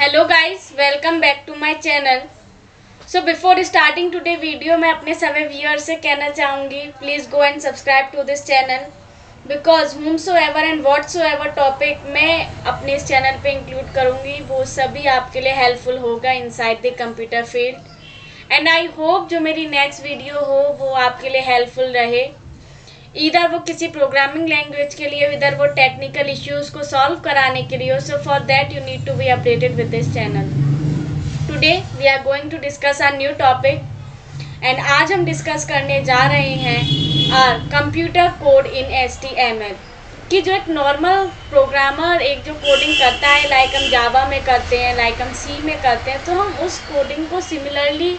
Hello guys, welcome back to my channel. So before starting today video, मैं अपने सभी viewers से कहना चाहूँगी, please go and subscribe to this channel because whomsoever and whatsoever topic मैं अपने इस चैनल पे इंक्लूड करूँगी वो सभी आपके लिए हेल्पफुल होगा inside the computer field. And I hope जो मेरी नेक्स्ट वीडियो हो वो आपके लिए हेल्पफुल रहे, इधर वो किसी प्रोग्रामिंग लैंग्वेज के लिए, इधर वो टेक्निकल इश्यूज को सॉल्व कराने के लिए हो। So for that you need to be updated with this channel. Today we are going to discuss our new topic and आज हम डिस्कस करने जा रहे हैं our computer code in HTML कि जो एक नॉर्मल प्रोग्रामर एक जो कोडिंग करता है, लाइक हम जावा में करते हैं, लाइक हम सी में करते हैं, तो हम उस कोडिंग को सिमिलरली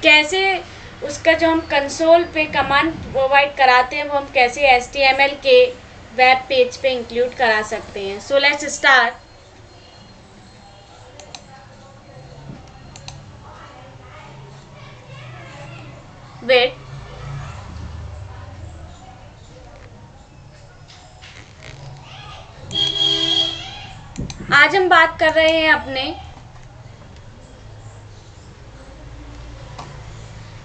कैसे उसका जो हम कंसोल पे कमांड प्रोवाइड कराते हैं वो हम कैसे HTML के वेब पेज पे इंक्लूड करा सकते हैं। So let's start. वेट, आज हम बात कर रहे हैं अपने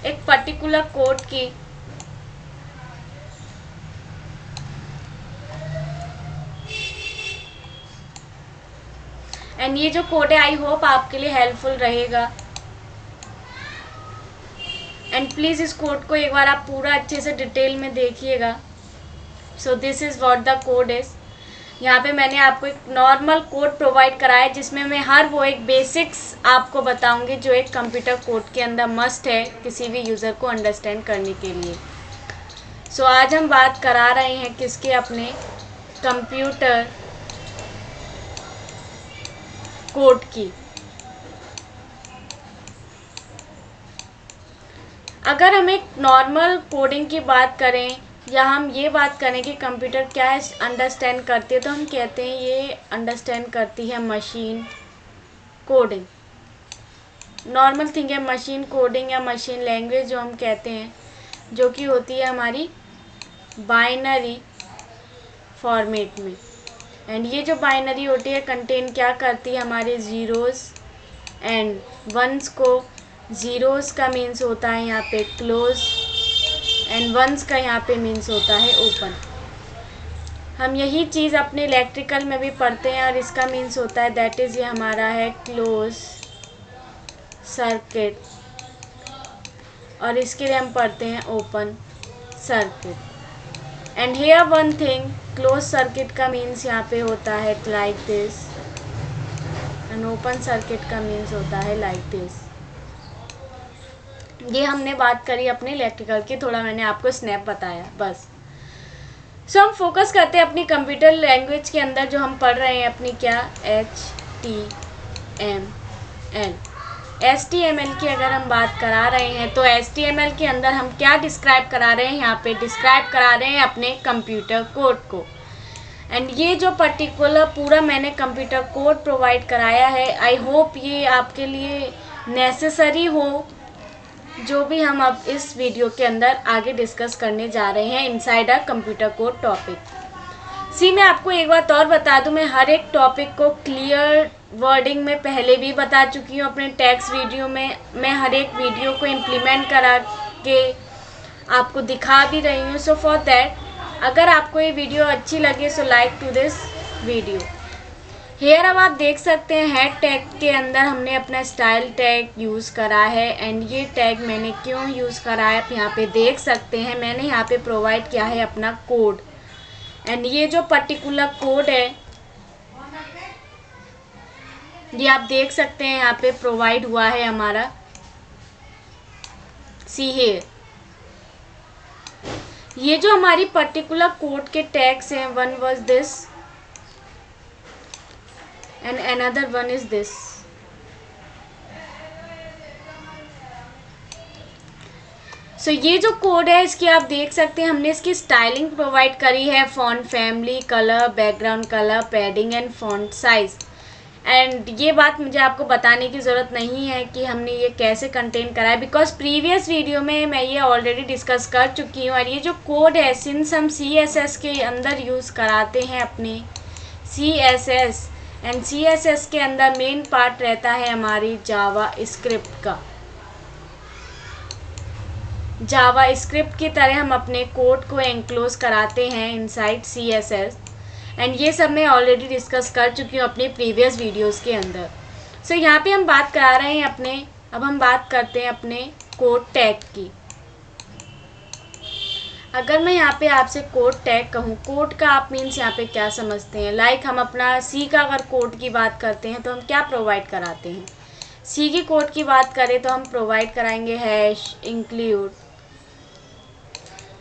एक पर्टिकुलर कोड की एंड ये जो कोड है आई होप आपके लिए हेल्पफुल रहेगा। एंड प्लीज़ इस कोड को एक बार आप पूरा अच्छे से डिटेल में देखिएगा। So this is what the code is. यहाँ पे मैंने आपको एक नॉर्मल कोड प्रोवाइड कराया है जिसमें मैं हर वो एक बेसिक्स आपको बताऊंगी जो एक कंप्यूटर कोड के अंदर मस्ट है किसी भी यूज़र को अंडरस्टैंड करने के लिए। सो आज हम बात करा रहे हैं किसके, अपने कंप्यूटर कोड की। अगर हम एक नॉर्मल कोडिंग की बात करें या हम ये बात करें कि कंप्यूटर क्या अंडरस्टैंड करती है, तो हम कहते हैं ये अंडरस्टैंड करती है मशीन कोडिंग। नॉर्मल थिंग है मशीन कोडिंग या मशीन लैंग्वेज जो हम कहते हैं, जो कि होती है हमारी बाइनरी फॉर्मेट में। एंड ये जो बाइनरी होती है कंटेन क्या करती है, हमारे ज़ीरोज़ एंड वंस को। ज़ीरोज़ का मीन्स होता है यहाँ पे क्लोज एंड वंस का यहाँ पे मीन्स होता है ओपन। हम यही चीज़ अपने इलेक्ट्रिकल में भी पढ़ते हैं और इसका मीन्स होता है दैट इज़ ये हमारा है क्लोज सर्किट और इसके लिए हम पढ़ते हैं open circuit. And here one thing, close circuit का मीन्स यहाँ पे होता है like this and open circuit का मीन्स होता है लाइक दिस। ये हमने बात करी अपने इलेक्ट्रिकल की, थोड़ा मैंने आपको स्नैप बताया बस। सो हम फोकस करते हैं अपनी कंप्यूटर लैंग्वेज के अंदर जो हम पढ़ रहे हैं अपनी क्या, HTML की अगर हम बात करा रहे हैं तो HTML के अंदर हम क्या डिस्क्राइब करा रहे हैं, यहाँ पे डिस्क्राइब करा रहे हैं अपने कंप्यूटर कोड को। एंड ये जो पर्टिकुलर पूरा मैंने कंप्यूटर कोड प्रोवाइड कराया है, आई होप ये आपके लिए नेसेसरी हो जो भी हम अब इस वीडियो के अंदर आगे डिस्कस करने जा रहे हैं inside a computer code topic. मैं आपको एक बात और बता दूं, मैं हर एक टॉपिक को क्लियर वर्डिंग में पहले भी बता चुकी हूँ अपने टेक्स्ट वीडियो में। मैं हर एक वीडियो को इम्प्लीमेंट करा के आपको दिखा भी रही हूँ। सो फॉर दैट अगर आपको ये वीडियो अच्छी लगे so like to this video. Here अब आप देख सकते हैं हेड टैग के अंदर हमने अपना स्टाइल टैग यूज़ करा है। एंड ये टैग मैंने क्यों यूज़ करा है आप यहाँ पे देख सकते हैं, मैंने यहाँ पे प्रोवाइड किया है अपना कोड। एंड ये जो पर्टिकुलर कोड है ये आप देख सकते हैं यहाँ पे प्रोवाइड हुआ है हमारा। सी हियर, ये जो हमारी पर्टिकुलर कोड के टैग्स हैं, one was this and another one is this। सो ये जो कोड है इसकी आप देख सकते हैं हमने इसकी स्टाइलिंग प्रोवाइड करी है, font family, colour, background colour, padding and font size. And ये बात मुझे आपको बताने की ज़रूरत नहीं है कि हमने ये कैसे कंटेन करा है बिकॉज प्रीवियस वीडियो में मैं ये ऑलरेडी डिस्कस कर चुकी हूँ। और ये जो कोड है सिंस हम CSS के अंदर यूज़ कराते हैं अपने CSS एंड CSS के अंदर मेन पार्ट रहता है हमारी जावा स्क्रिप्ट का। जावा स्क्रिप्ट की तरह हम अपने कोड को एनक्लोज कराते हैं इनसाइड CSS, एंड ये सब मैं ऑलरेडी डिस्कस कर चुकी हूँ अपने प्रीवियस वीडियोस के अंदर। सो यहाँ पे हम बात करा रहे हैं अब हम बात करते हैं अपने कोड टैग की। अगर मैं यहाँ पे आपसे कोड टैग कहूँ, कोड का आप मीन्स यहाँ पे क्या समझते हैं? लाइक हम अपना सी का अगर कोड की बात करते हैं तो हम क्या प्रोवाइड कराते हैं? सी की कोड की बात करें तो हम प्रोवाइड कराएंगे hash include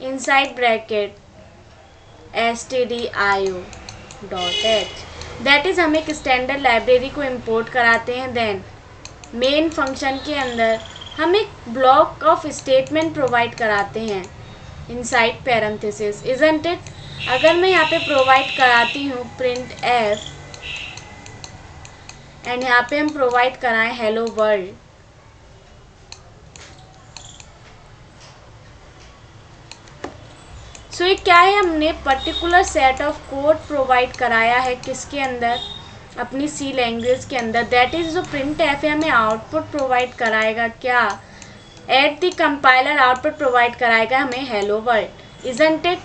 inside bracket stdio.h, that is हम एक स्टैंडर्ड लाइब्रेरी को इंपोर्ट कराते हैं। देन मेन फंक्शन के अंदर हम एक ब्लॉक ऑफ स्टेटमेंट प्रोवाइड कराते हैं इनसाइड पैरेंथेसिस, इजंट इट? अगर मैं यहाँ पे प्रोवाइड कराती हूँ प्रिंट एफ एंड यहाँ पे हम प्रोवाइड कराएं हेलो वर्ल्ड, सो ये क्या है? हमने particular set of code provide कराया है किसके अंदर? अपनी सी लैंग्वेज के अंदर। दैट इज़ जो प्रिंट एफ है हमें आउटपुट प्रोवाइड कराएगा क्या? At the compiler output provide कराएगा हमें hello world, isn't it?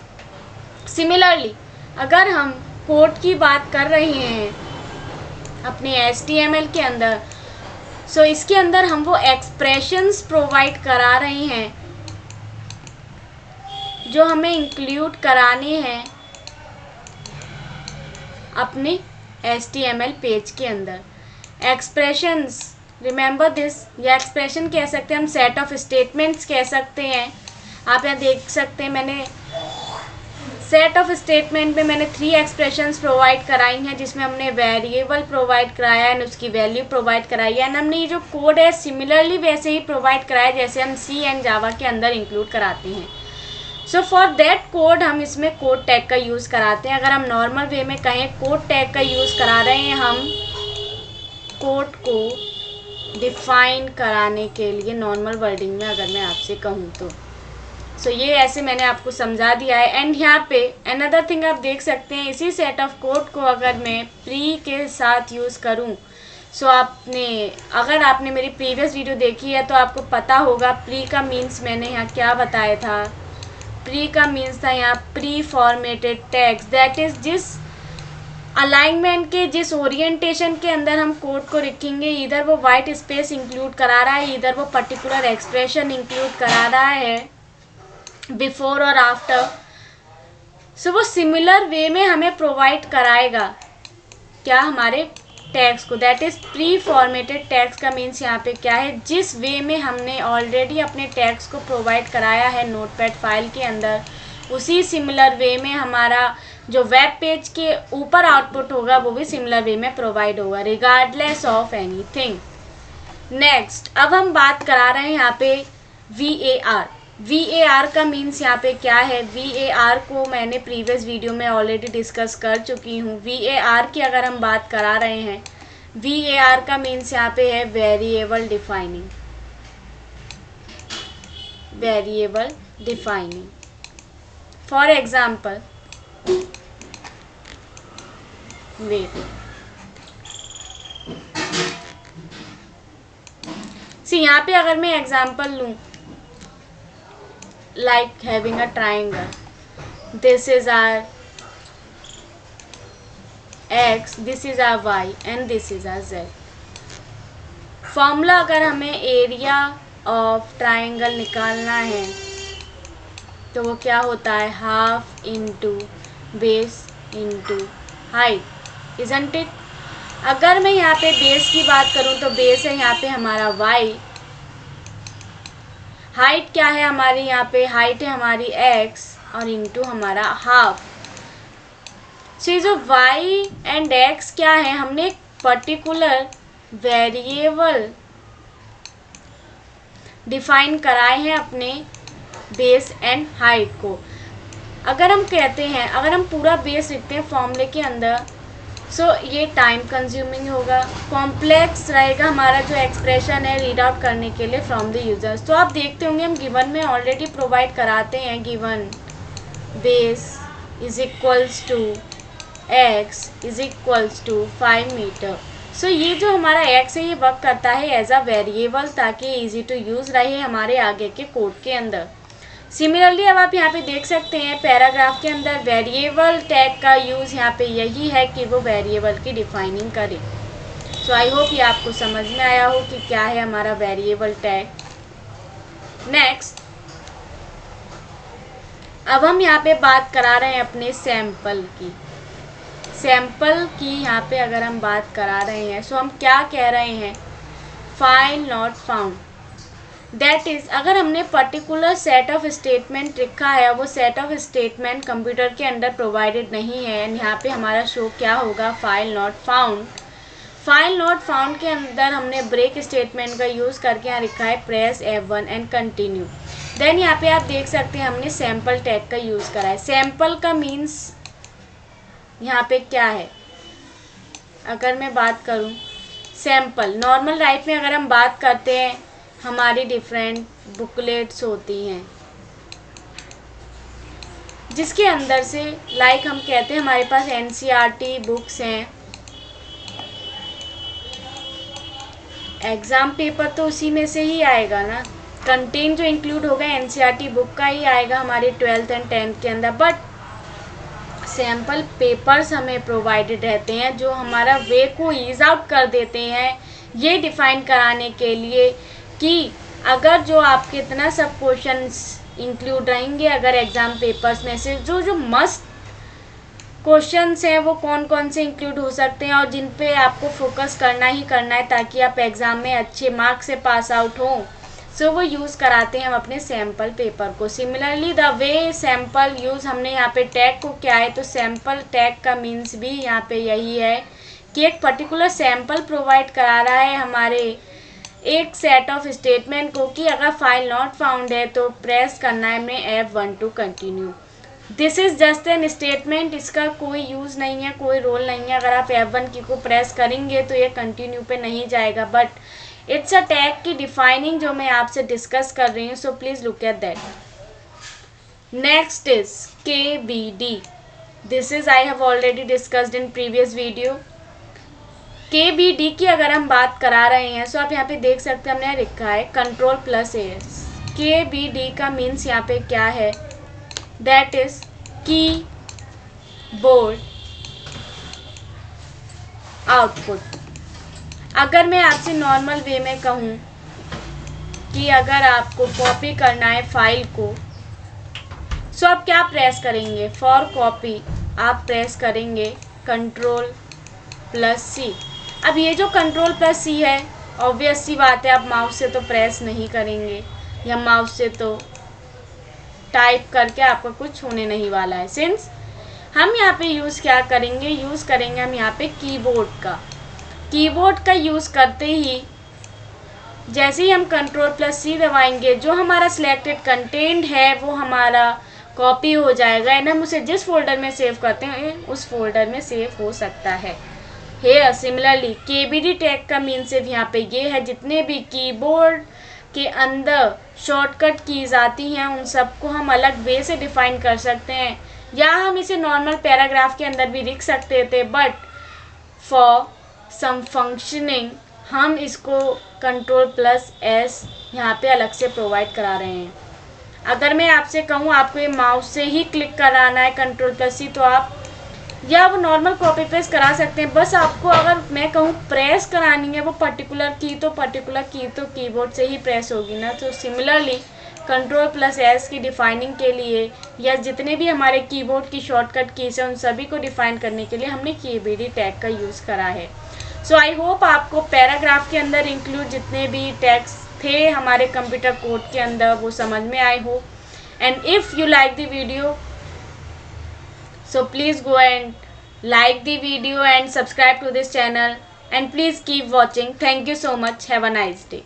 Similarly अगर हम कोड की बात कर रहे हैं अपने HTML के अंदर, सो इसके अंदर हम वो एक्सप्रेशंस प्रोवाइड करा रहे हैं जो हमें इंक्लूड कराने हैं अपने HTML पेज के अंदर। एक्सप्रेशंस, रिमेंबर दिस, या एक्सप्रेशन कह सकते हैं हम, सेट ऑफ स्टेटमेंट्स कह सकते हैं। आप यहाँ देख सकते हैं मैंने सेट ऑफ स्टेटमेंट में मैंने 3 एक्सप्रेशंस प्रोवाइड कराई हैं, जिसमें हमने वेरिएबल प्रोवाइड कराया है, उसकी वैल्यू प्रोवाइड कराई है, एंड हमने ये जो कोड है सिमिलरली वैसे ही प्रोवाइड कराया जैसे हम सी एंड जावा के अंदर इंक्लूड कराते हैं। सो फॉर दैट कोड हम इसमें कोड टैग का यूज़ कराते हैं। अगर हम नॉर्मल वे में कहें कोड टैग का यूज़ करा रहे हैं हम कोड को डिफाइन कराने के लिए, नॉर्मल वर्डिंग में अगर मैं आपसे कहूँ तो। सो ये ऐसे मैंने आपको समझा दिया है। एंड यहाँ पे अनदर थिंग आप देख सकते हैं, इसी सेट ऑफ कोड को अगर मैं प्री के साथ यूज़ करूँ, सो अगर आपने मेरी प्रीवियस वीडियो देखी है तो आपको पता होगा प्री का मीन्स मैंने यहाँ क्या बताया था। प्री का मीन्स था यहाँ pre formatted tags, that is जिस अलाइनमेंट के, जिस ओरिएंटेशन के अंदर हम कोड को रखेंगे, इधर वो वाइट स्पेस इंक्लूड करा रहा है, इधर वो पर्टिकुलर एक्सप्रेशन इंक्लूड करा रहा है बिफोर और आफ्टर। सो वो सिमिलर वे में हमें प्रोवाइड कराएगा क्या? हमारे टैग्स को। That is pre formatted tags का मीन्स यहाँ पे क्या है? जिस वे में हमने ऑलरेडी अपने टैग्स को प्रोवाइड कराया है नोटपैड फाइल के अंदर, उसी सिमिलर वे में हमारा जो वेब पेज के ऊपर आउटपुट होगा वो भी सिमिलर वे में प्रोवाइड होगा, रिगार्डलेस ऑफ एनीथिंग। नेक्स्ट, अब हम बात करा रहे हैं यहाँ पे VAR। VAR का मीन्स यहाँ पे क्या है? VAR को मैंने प्रीवियस वीडियो में ऑलरेडी डिस्कस कर चुकी हूँ। VAR की अगर हम बात करा रहे हैं, VAR का मीन्स यहाँ पे है variable defining. Variable defining, for example, weight, see यहाँ पे अगर मैं एग्जाम्पल लूँ, like having a triangle, this is our x, this is our y and this is our z। Formula अगर हमें एरिया ऑफ ट्राइंगल निकालना है तो वो क्या होता है? Half into base into height, isn't it? अगर मैं यहाँ पे बेस की बात करूँ तो बेस है यहाँ पे हमारा y, हाइट क्या है हमारी? यहाँ पे हाइट है हमारी x और इंटू हमारा हाफ। सो ये जो y एंड x क्या है? हमने एक पर्टिकुलर वेरिएबल डिफाइन कराए हैं अपने बेस एंड हाइट को। अगर हम कहते हैं, अगर हम पूरा बेस लिखते हैं फॉर्मूले के अंदर, सो ये टाइम कंज्यूमिंग होगा, कॉम्प्लेक्स रहेगा हमारा जो एक्सप्रेशन है रीड आउट करने के लिए फ्रॉम द यूजर्स। तो आप देखते होंगे हम गिवन में ऑलरेडी प्रोवाइड कराते हैं, given base is equals to x is equals to 5 metre. So ये जो हमारा x है ये वर्क करता है एज अ वेरिएबल ताकि इजी टू यूज़ रहे हमारे आगे के कोड के अंदर। सिमिलरली अब आप यहाँ पे देख सकते हैं पैराग्राफ के अंदर वेरिएबल टैग का यूज़ यहाँ पे यही है कि वो वेरिएबल की डिफाइनिंग करे। सो आई होप ये आपको समझ में आया हो कि क्या है हमारा वेरिएबल टैग। नेक्स्ट अब हम यहाँ पे बात करा रहे हैं अपने सैंपल की। सैंपल की यहाँ पे अगर हम बात करा रहे हैं सो हम क्या कह रहे हैं, file not found. That is अगर हमने पर्टिकुलर सेट ऑफ स्टेटमेंट लिखा है, वो सेट ऑफ स्टेटमेंट कंप्यूटर के अंदर प्रोवाइडेड नहीं है, यहाँ पे हमारा शो क्या होगा, file not found. File not found के अंदर हमने ब्रेक स्टेटमेंट का यूज़ करके यहाँ लिखा है press F1 and continue. Then यहाँ पे आप देख सकते हैं हमने सैम्पल टैग का यूज़ करा है। सैम्पल का मीन्स यहाँ पे क्या है, अगर मैं बात करूँ सैम्पल नॉर्मल लाइफ में अगर हम बात करते हैं हमारी डिफरेंट बुकलेट्स होती हैं जिसके अंदर से लाइक हम कहते हैं हमारे पास NCERT बुक्स हैं। एग्ज़ाम पेपर तो उसी में से ही आएगा ना, कंटेंट जो इंक्लूड होगा NCERT बुक का ही आएगा हमारे 12th एंड 10th के अंदर। बट सैम्पल पेपर्स हमें प्रोवाइडेड रहते हैं जो हमारा वे को ईज आउट कर देते हैं ये डिफ़ाइन कराने के लिए कि अगर जो आपके इतना सब क्वेश्चंस इंक्लूड रहेंगे अगर एग्ज़ाम पेपर्स में से जो मस्ट क्वेश्चंस हैं वो कौन कौन से इंक्लूड हो सकते हैं और जिन पे आपको फोकस करना ही करना है ताकि आप एग्ज़ाम में अच्छे मार्क्स से पास आउट हों। सो वो यूज़ कराते हैं हम अपने सैम्पल पेपर को। Similarly the way sample use हमने यहाँ पे टैग को क्या है, तो सैम्पल टैग का मीन्स भी यहाँ पे यही है कि एक पर्टिकुलर सैम्पल प्रोवाइड करा रहा है हमारे एक सेट ऑफ स्टेटमेंट को कि अगर फाइल नॉट फाउंड है तो प्रेस करना है हमें F1 to continue. This is just an statement, इसका कोई यूज़ नहीं है, कोई रोल नहीं है। अगर आप F1 की को प्रेस करेंगे तो ये कंटिन्यू पे नहीं जाएगा, बट इट्स अ टैग की डिफाइनिंग जो मैं आपसे डिस्कस कर रही हूँ। So please look at that. Next is KBD। This is I have already discussed in previous video. KBD की अगर हम बात करा रहे हैं सो आप यहाँ पे देख सकते हैं हमने लिखा है Ctrl+AS। KBD का मीन्स यहाँ पे क्या है, दैट इज की बोर्ड आउटपुट। अगर मैं आपसे नॉर्मल वे में कहूँ कि अगर आपको कॉपी करना है फाइल को सो आप क्या प्रेस करेंगे, फॉर कॉपी आप प्रेस करेंगे Ctrl+C। अब ये जो Ctrl+C है ऑब्वियस सी बात है आप माउस से तो प्रेस नहीं करेंगे या माउस से तो टाइप करके आपका कुछ होने नहीं वाला है। सिंस हम यहाँ पे यूज़ क्या करेंगे, यूज़ करेंगे हम यहाँ पे कीबोर्ड का यूज़ करते ही जैसे ही हम Ctrl+C दबाएंगे जो हमारा सिलेक्टेड कंटेंट है वो हमारा कॉपी हो जाएगा एंड हम उसे जिस फोल्डर में सेव करते हैं उस फोल्डर में सेव हो सकता है। हेयर सिमिलरली KBD टैग का मीन सिर्फ यहाँ पे ये है जितने भी कीबोर्ड के अंदर शॉर्टकट कीज आती हैं उन सबको हम अलग वे से डिफाइन कर सकते हैं या हम इसे नॉर्मल पैराग्राफ के अंदर भी लिख सकते थे, बट फॉर सम फंक्शनिंग हम इसको Ctrl+S यहाँ पे अलग से प्रोवाइड करा रहे हैं। अगर मैं आपसे कहूँ आपको ये माउस से ही क्लिक कराना है Ctrl+C तो आप या वो नॉर्मल कॉपी पेस्ट करा सकते हैं। बस आपको अगर मैं कहूँ प्रेस करानी है वो पर्टिकुलर की तो कीबोर्ड से ही प्रेस होगी ना। तो सिमिलरली Ctrl+S की डिफाइनिंग के लिए या जितने भी हमारे कीबोर्ड की शॉर्टकट कीज हैं उन सभी को डिफाइन करने के लिए हमने KBD टैग का यूज़ करा है। सो आई होप आपको पैराग्राफ के अंदर इंक्लूड जितने भी टैग्स थे हमारे कंप्यूटर कोड के अंदर वो समझ में आए हो। And if you like the video so please go and like the video and subscribe to this channel and please keep watching. Thank you so much. Have a nice day.